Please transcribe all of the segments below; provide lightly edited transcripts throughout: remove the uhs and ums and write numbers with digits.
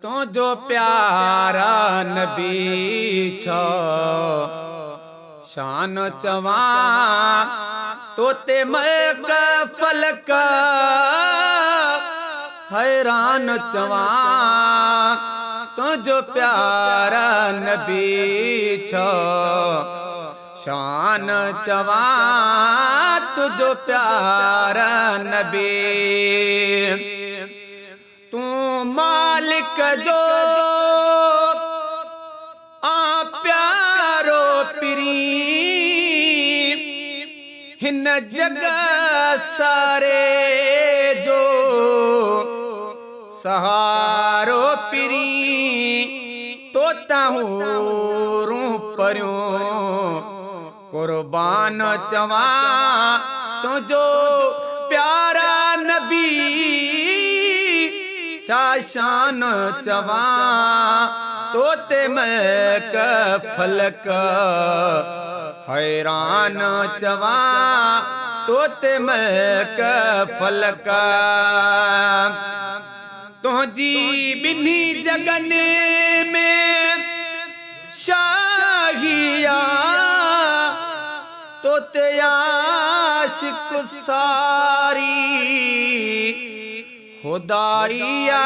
तो जो प्यारा नबी छो शान चवा तो ते मलक फलक हैरान चवा तो जो प्यारा नबी छो शान चवा तो जो प्यारा नबी तू मालिक जो आ प्यारो पिरी हिन जग सारे जो सहारो पिरी तो ताहूं परियों कुर्बान चवा तो जो प्यारा नबी शान चवा तो ते मलक फलक हैरान चवा तो ते मलक फलक तुझी बिन्ही जगन में शाहिया तो ते आशिक सारी खुदाइया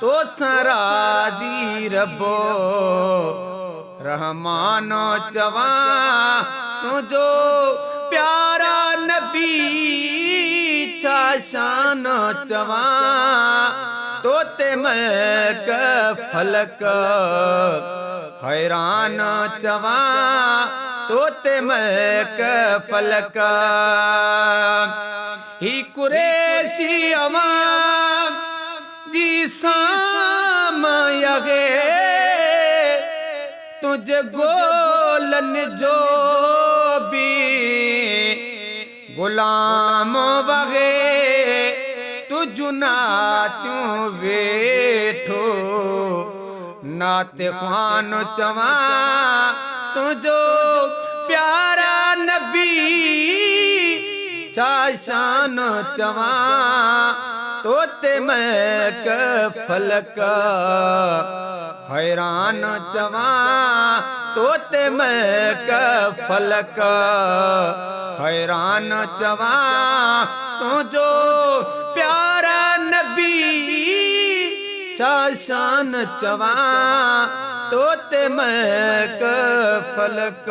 तो सराजी रबो रहमान चवा तुझो प्यारा नबी शान चवा तो ते मलक फलक हैरान चवा तो ते मलक फलक ही कुरैशी अवाम जी साम यगे तुझे गोलन जो भी गुलाम वगे तुझुना त्यों वेठो नाते खान चवा तुझो प्यारा नबी शान चवा तो ते मलक फलक हैरान चवा तो ते मलक फलक हैरान चवा तो जो प्यारा नबी शान चवा तो ते मलक फलक।